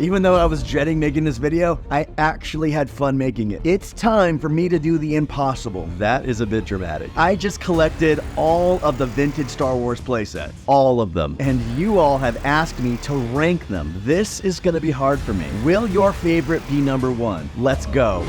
Even though I was dreading making this video, I actually had fun making it. It's time for me to do the impossible. That is a bit dramatic. I just collected all of the vintage Star Wars playsets. All of them. And you all have asked me to rank them. This is gonna be hard for me. Will your favorite be number one? Let's go.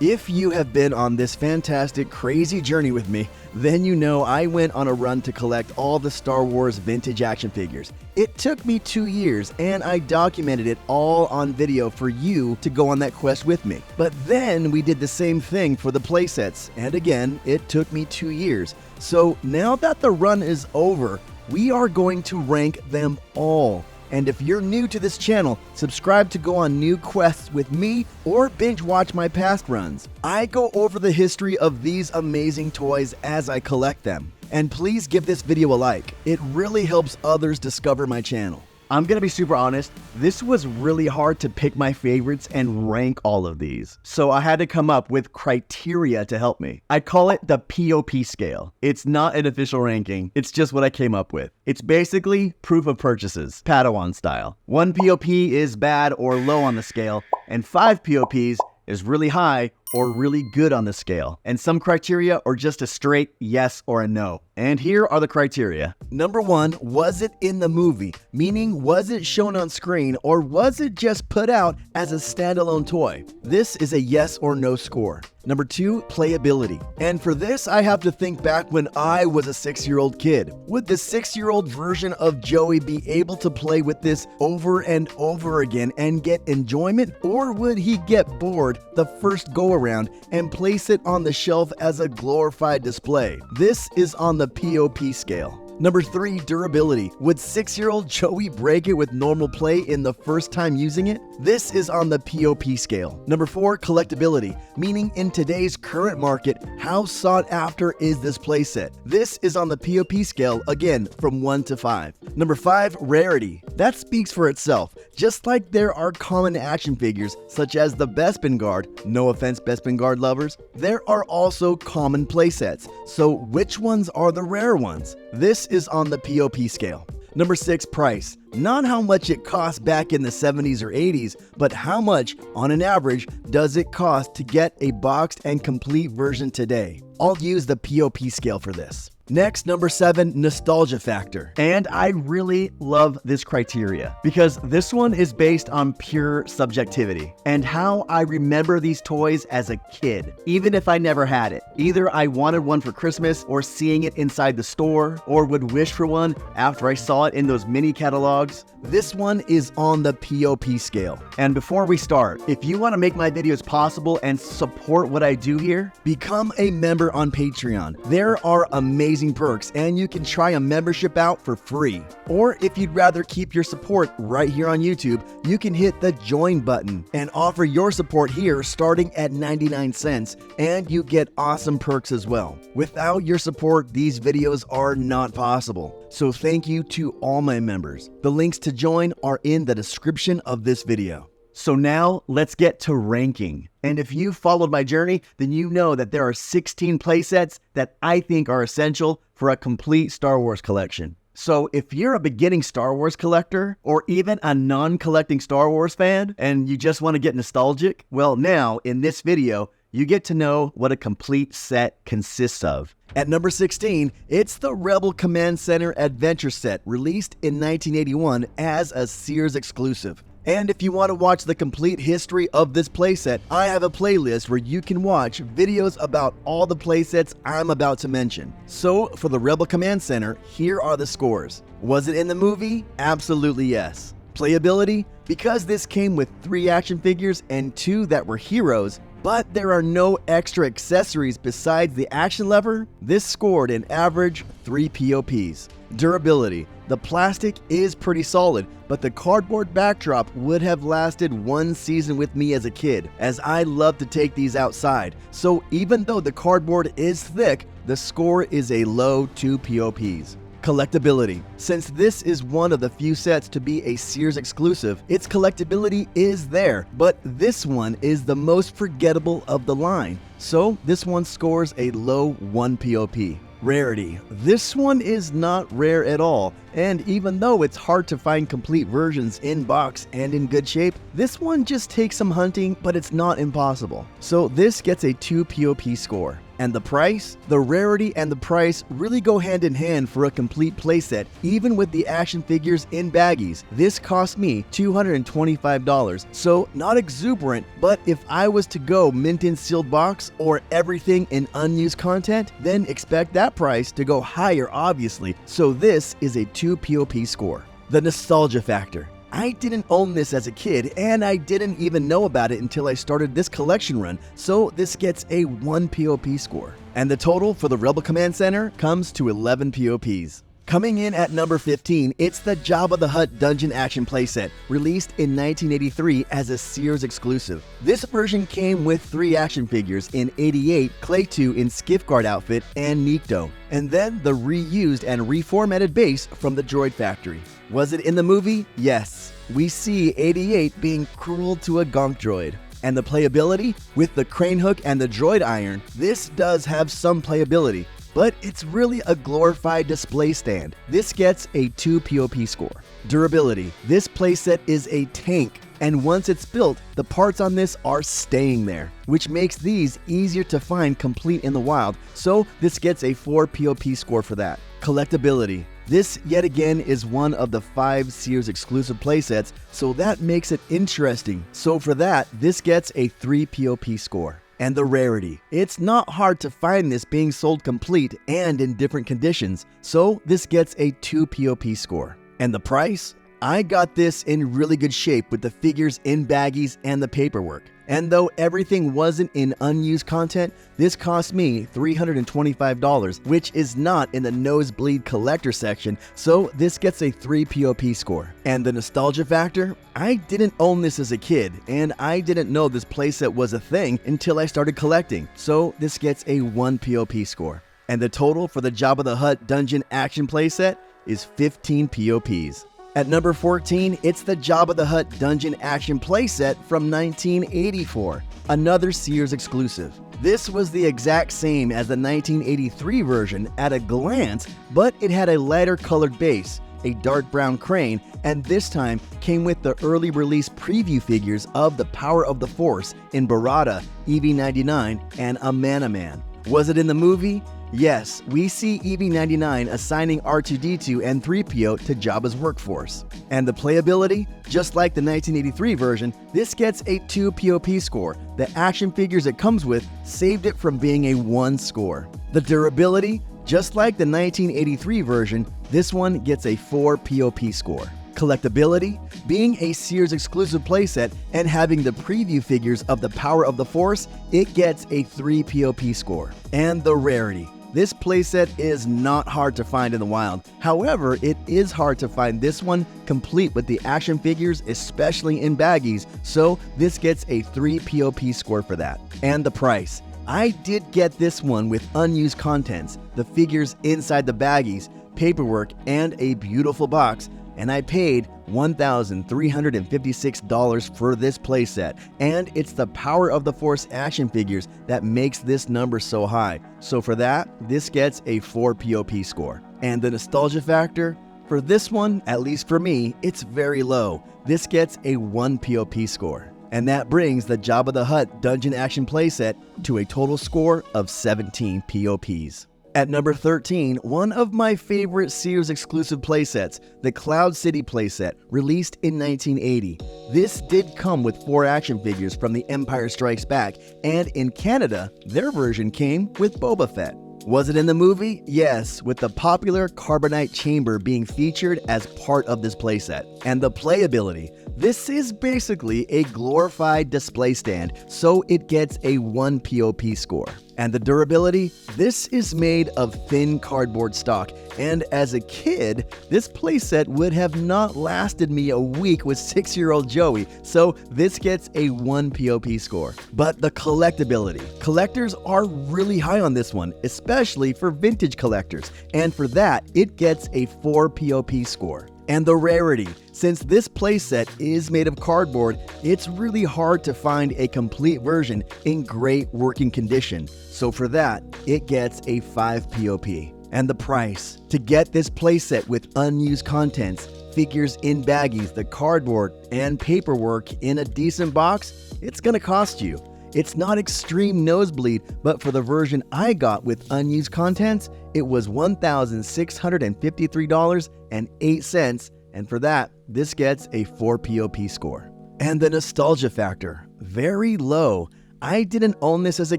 If you have been on this fantastic, crazy journey with me, then you know I went on a run to collect all the Star Wars vintage action figures. It took me 2 years, and I documented it all on video for you to go on that quest with me. But then we did the same thing for the playsets, and again, it took me 2 years. So now that the run is over, we are going to rank them all. And if you're new to this channel, subscribe to go on new quests with me or binge watch my past runs. I go over the history of these amazing toys as I collect them. And please give this video a like. It really helps others discover my channel. I'm gonna be super honest, this was really hard to pick my favorites and rank all of these. So I had to come up with criteria to help me. I call it the POP scale. It's not an official ranking, it's just what I came up with. It's basically proof of purchases, Padawan style. 1 POP is bad or low on the scale, and 5 POPs is really high or really good on the scale. And some criteria are just a straight yes or a no. And here are the criteria. Number 1, was it in the movie? Meaning, was it shown on screen or was it just put out as a standalone toy? This is a yes or no score. Number 2, playability. And for this, I have to think back when I was a 6-year-old kid. Would the 6-year-old version of Joey be able to play with this over and over again and get enjoyment? Or would he get bored the first go around and place it on the shelf as a glorified display? This is on the POP scale. Number 3, durability. Would 6-year-old Joey break it with normal play in the first time using it? This is on the POP scale. Number 4, collectability, meaning in today's current market, how sought after is this playset? This is on the POP scale, again, from 1 to 5. Number 5, rarity. That speaks for itself. Just like there are common action figures, such as the Bespin Guard, no offense Bespin Guard lovers, there are also common playsets. So which ones are the rare ones? This is on the POP scale. Number 6, price. Not how much it cost back in the 70s or 80s, but how much, on an average, does it cost to get a boxed and complete version today? I'll use the POP scale for this. Next, number 7, nostalgia factor. And I really love this criteria because this one is based on pure subjectivity and how I remember these toys as a kid, even if I never had it. Either I wanted one for Christmas or seeing it inside the store, or would wish for one after I saw it in those mini catalogs. This one is on the POP scale. And before we start, if you want to make my videos possible and support what I do here, become a member on Patreon. There are amazing perks and you can try a membership out for free. Or if you'd rather keep your support right here on YouTube, you can hit the join button and offer your support here starting at 99 cents and you get awesome perks as well. Without your support, these videos are not possible. So thank you to all my members. The links to join are in the description of this video. So now let's get to ranking. And if you followed my journey, then you know that there are 16 playsets that I think are essential for a complete Star Wars collection. So if you're a beginning Star Wars collector or even a non-collecting Star Wars fan and you just want to get nostalgic, well now in this video, you get to know what a complete set consists of. At number 16, it's the Rebel Command Center Adventure Set released in 1981 as a Sears exclusive. And if you want to watch the complete history of this playset, I have a playlist where you can watch videos about all the playsets I'm about to mention. So for the Rebel Command Center, here are the scores. Was it in the movie? Absolutely yes. Playability? Because this came with 3 action figures and 2 that were heroes, but there are no extra accessories besides the action lever, this scored an average 3 POPs. Durability. The plastic is pretty solid, but the cardboard backdrop would have lasted 1 season with me as a kid, as I love to take these outside. So even though the cardboard is thick, the score is a low 2 POPs. Collectability. Since this is one of the few sets to be a Sears exclusive, its collectability is there, but this one is the most forgettable of the line. So this one scores a low 1 POP. Rarity. This one is not rare at all, and even though it's hard to find complete versions in box and in good shape, this one just takes some hunting, but it's not impossible. So this gets a 2 POP score. And the price? The rarity and the price really go hand in hand for a complete playset, even with the action figures in baggies. This cost me $225, so not exuberant, but if I was to go mint in sealed box or everything in unused content, then expect that price to go higher obviously, so this is a 2 POP score. The nostalgia factor. I didn't own this as a kid, and I didn't even know about it until I started this collection run, so this gets a 1 POP score. And the total for the Rebel Command Center comes to 11 POPs. Coming in at number 15, it's the Jabba the Hutt Dungeon Action playset, released in 1983 as a Sears exclusive. This version came with 3 action figures in 88, Clay 2 in Skiffguard outfit, and Nikto, and then the reused and reformatted base from the Droid Factory. Was it in the movie? Yes. We see 88 being cruel to a gonk droid. And the playability? With the crane hook and the droid iron, this does have some playability, but it's really a glorified display stand. This gets a 2 POP score. Durability. This playset is a tank, and once it's built, the parts on this are staying there, which makes these easier to find complete in the wild, so this gets a 4 POP score for that. Collectability. This, yet again, is one of the 5 Sears exclusive playsets, so that makes it interesting. So for that, this gets a 3 POP score. And the rarity. It's not hard to find this being sold complete and in different conditions, so this gets a 2 POP score. And the price? I got this in really good shape with the figures in baggies and the paperwork. And though everything wasn't in unused content, this cost me $325, which is not in the nosebleed collector section, so this gets a 3 POP score. And the nostalgia factor? I didn't own this as a kid, and I didn't know this playset was a thing until I started collecting, so this gets a 1 POP score. And the total for the Jabba the Hutt Dungeon Action playset is 15 POPs. At number 14, it's the Jabba the Hutt Dungeon Action playset from 1984, another Sears exclusive. This was the exact same as the 1983 version at a glance, but it had a lighter colored base, a dark brown crane, and this time came with the early release preview figures of the Power of the Force in Barada, EV-99, and a Man-A-Man. Was it in the movie? Yes, we see EV-99 assigning R2-D2 and 3PO to Jabba's workforce. And the playability? Just like the 1983 version, this gets a 2 POP score. The action figures it comes with saved it from being a 1 score. The durability? Just like the 1983 version, this one gets a 4 POP score. Collectability? Being a Sears exclusive playset and having the preview figures of the Power of the Force, it gets a 3 POP score. And the rarity? This playset is not hard to find in the wild. However, it is hard to find this one complete with the action figures, especially in baggies, so this gets a 3 POP score for that. And the price? I did get this one with unused contents, the figures inside the baggies, paperwork, and a beautiful box, and I paid $1,356 for this playset, and it's the Power of the Force action figures that makes this number so high. So for that, this gets a 4 POP score. And the nostalgia factor? For this one, at least for me, it's very low. This gets a 1 POP score. And that brings the Jabba the Hutt Dungeon Action playset to a total score of 17 POPs. At number 13, one of my favorite Sears exclusive playsets, the Cloud City playset, released in 1980. This did come with 4 action figures from The Empire Strikes Back, and in Canada, their version came with Boba Fett. Was it in the movie? Yes, with the popular carbonite chamber being featured as part of this playset. And the playability. This is basically a glorified display stand, so it gets a 1 POP score. And the durability? This is made of thin cardboard stock, and as a kid, this playset would have not lasted me a week with 6-year-old Joey, so this gets a 1 POP score. But the collectability. Collectors are really high on this one, especially for vintage collectors, and for that, it gets a 4 POP score. And the rarity. Since this playset is made of cardboard, it's really hard to find a complete version in great working condition. So for that, it gets a 5 POP. And the price to get this playset with unused contents, figures in baggies, the cardboard, and paperwork in a decent box, it's gonna cost you. It's not extreme nosebleed, but for the version I got with unused contents, it was $1,653.08, and for that, this gets a 4 POP score. And the nostalgia factor, very low. I didn't own this as a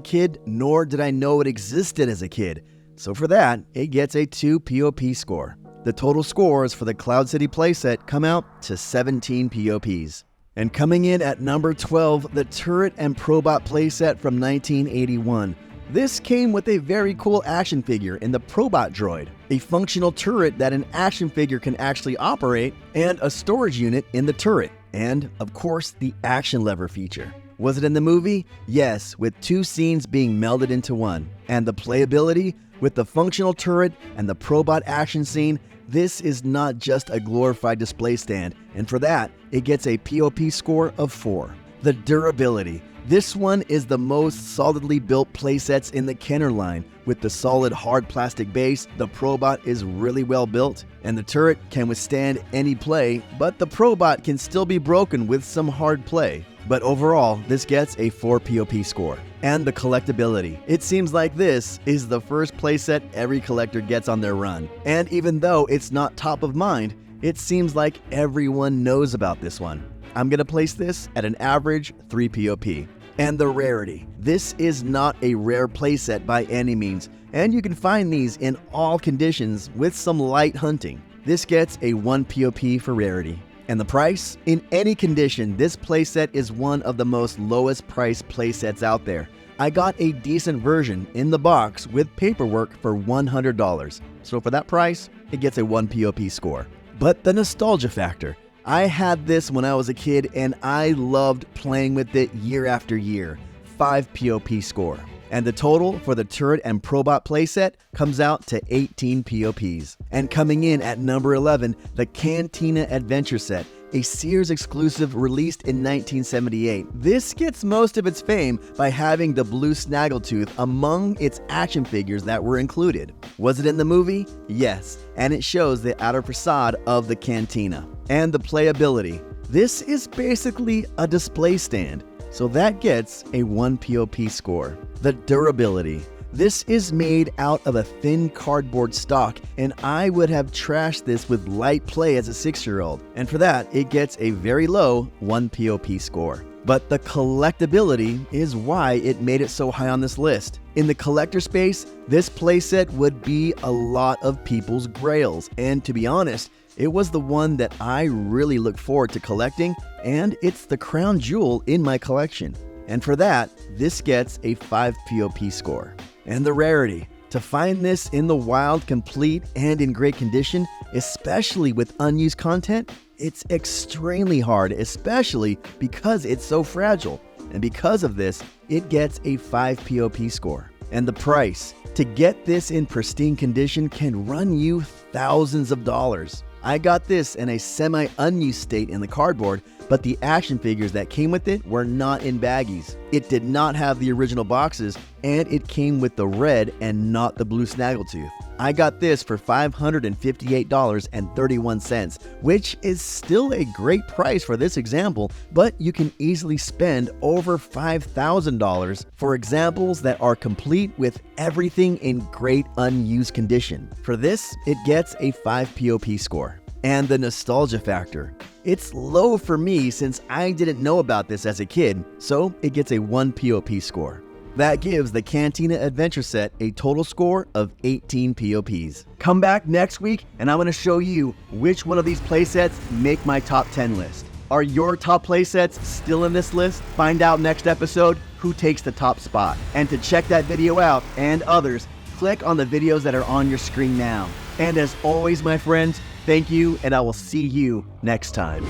kid, nor did I know it existed as a kid. So for that, it gets a 2 POP score. The total scores for the Cloud City playset come out to 17 POPs. And coming in at number 12, the Turret and Probot playset from 1981. This came with a very cool action figure in the Probot droid, a functional turret that an action figure can actually operate, and a storage unit in the turret, and of course the action lever feature. Was it in the movie? Yes, with 2 scenes being melded into one. And the playability? With the functional turret and the Probot action scene, this is not just a glorified display stand, and for that, it gets a POP score of 4. The durability. This one is the most solidly built playsets in the Kenner line. With the solid hard plastic base, the Probot is really well built, and the turret can withstand any play, but the Probot can still be broken with some hard play. But overall, this gets a 4 POP score. And the collectability. It seems like this is the first playset every collector gets on their run. And even though it's not top of mind, it seems like everyone knows about this one. I'm gonna place this at an average 3 POP. And the rarity. This is not a rare playset by any means, and you can find these in all conditions with some light hunting. This gets a 1 POP for rarity. And the price? In any condition, this playset is one of the most lowest priced playsets out there. I got a decent version in the box with paperwork for $100. So for that price, it gets a 1 POP score. But the nostalgia factor. I had this when I was a kid and I loved playing with it year after year. 5 POP score. And the total for the Turret and Probot playset comes out to 18 POPs. And coming in at number 11, the Cantina Adventure Set, a Sears exclusive released in 1978. This gets most of its fame by having the blue snaggletooth among its action figures that were included. Was it in the movie? Yes, and it shows the outer facade of the Cantina. And the playability. This is basically a display stand, so that gets a 1 POP score. The durability. This is made out of a thin cardboard stock, and I would have trashed this with light play as a 6-year-old. And for that, it gets a very low 1 POP score. But the collectability is why it made it so high on this list. In the collector space, this playset would be a lot of people's grails, and to be honest, it was the one that I really look forward to collecting, and it's the crown jewel in my collection. And for that, this gets a 5 POP score. And the rarity. To find this in the wild, complete, and in great condition, especially with unused content, it's extremely hard, especially because it's so fragile. And because of this, it gets a 5 POP score. And the price. To get this in pristine condition can run you thousands of dollars. I got this in a semi-unused state in the cardboard, but the action figures that came with it were not in baggies. It did not have the original boxes, and it came with the red and not the blue snaggletooth. I got this for $558.31, which is still a great price for this example, but you can easily spend over $5,000 for examples that are complete with everything in great unused condition. For this, it gets a 5 POP score. And the nostalgia factor. It's low for me since I didn't know about this as a kid, so it gets a 1 POP score. That gives the Cantina Adventure Set a total score of 18 POPs. Come back next week and I'm going to show you which one of these playsets make my top 10 list. Are your top playsets still in this list? Find out next episode who takes the top spot. And to check that video out and others, click on the videos that are on your screen now. And as always, my friends, thank you, and I will see you next time.